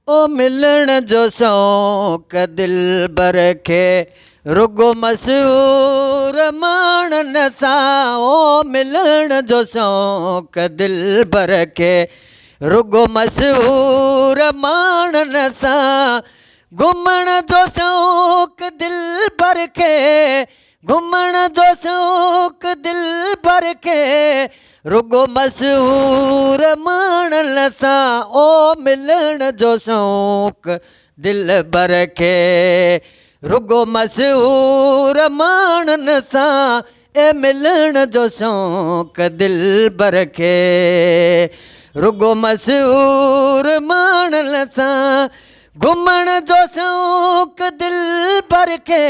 ओ मिलण जो शौक़ दिलबर खे रुगो मशहूर माण्हुनि सां। ओ मिलण जो शौक़ दिलबर खे रुगो मशहूर माण्हुनि सां। घुमण जो शौक़ दिलबर खे घुमण जो शौक़ दिलबर खे रुगो मशहूर माण्हुनि सां। ओ मिलण जो शौक़ दिलबर खे रुगो मशहूर माण्हुनि सां। ए मिलण जो शौक़ दिलबर खे रुगो मशहूर माण्हुनि सां। घुमण जो शौक़ दिलबर खे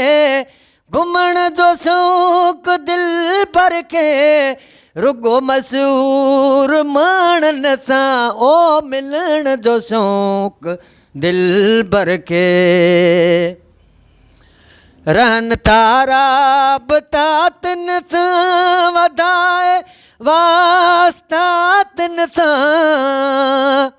घुमण जो शौक़ दिलबर खे रुगो मशहूर माण्हुनि सां। ओ मिलण जो शौक़ दिलबर खे रहनि था राबता तिन सां वधाए वास्ता तिन सां।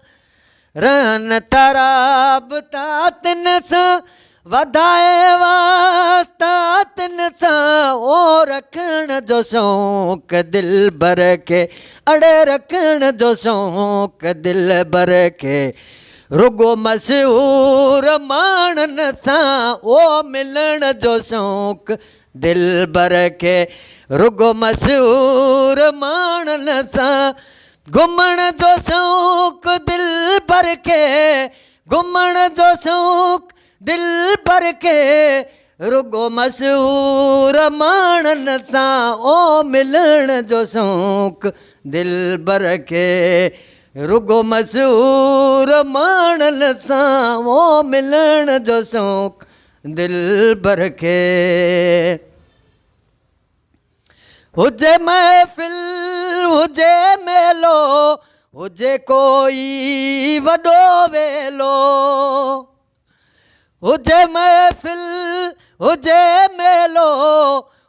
रहनि था राबता तिन सां वधाए वास्ता तिन सां। ओ रखण जो शौक़ दिलबर खे अड़े रखण जो शौक़ दिलबर खे रुगो मशहूर माण्हुनि सां। ओ मिलण जो शौक़ दिलबर खे रुगो मशहूर माण्हुनि सां। घुमण जो शौक़ दिलबर खे घुमण जो शौक़ दिलबर खे रुगो मशहूर माण्हुनि सां। ओ मिलण जो शौक़ दिलबर खे रुगो मशहूर माण्हुनि सां। ओ मिलण जो शौक़ दिलबर खे हुजे महफ़िल हुजे मेलो हुजे कोई वॾो वेलो। हुजे महफ़िल हुजे मेलो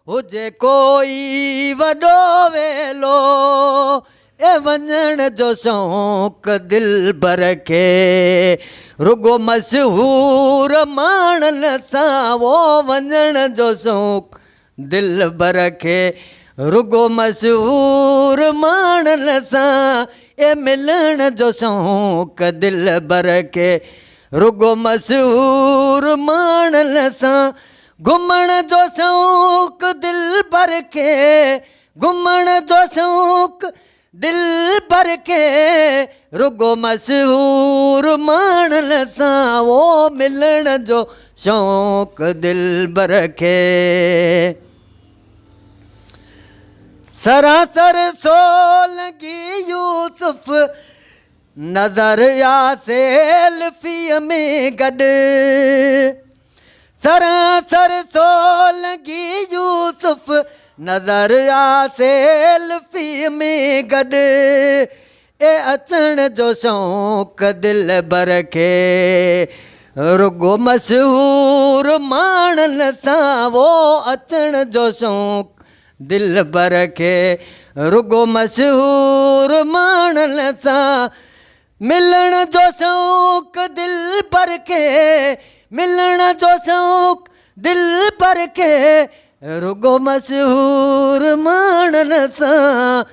हुजे कोई वॾो वेलो। ए वञण जो शौक़ दिलबर खे रुगो मशहूर माण्हुनि सां। ओ वञण जो शौक़ दिलबर खे रुगो मशहूर माण्हुनि सां। ए मिलण जो शौक़ दिलबर खे रुगो मशहूर माण्हुनि सां। घुमण जो शौक़ दिलबर खे घुमण जो शौक़ दिलबर खे रुगो मशहूर माण्हुनि सां। ओ मिलण जो शौक़ दिलबर खे सरासर सोलंगी यूसुफ नज़र या सेल्फीअ में गॾु। सरासर सोलंगी यूसुफ नज़र या सेल्फीअ में गॾु। ए अचण जो शौक़ दिलबर खे रुगो मशहूर माण्हुनि सां। वो अचण जो शौक़ दिलबर खे रुगो मशहूर माण्हुनि सां। मिलण जो शौक़ दिलबर खे मिलण जो शौक़ दिलबर खे रुगो मशहूर माण्हुनि सां।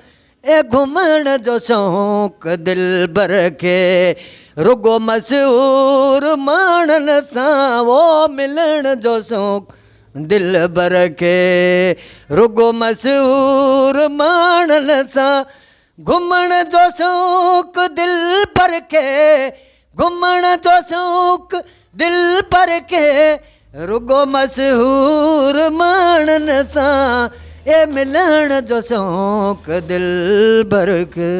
ए घुमण जो शौक़ दिलबर खे रुगो मशहूर माण्हुनि सां। वो मिलण जो शौक़ दिलबर खे रुगो मशहूर माण्हुनि सां। घुमण जो शौक़ दिलबर खे घुमण जो शौक़ दिलबर खे रुगो मशहूर माण्हुनि सां। ए मिलण जो शौक़ दिलबर खे।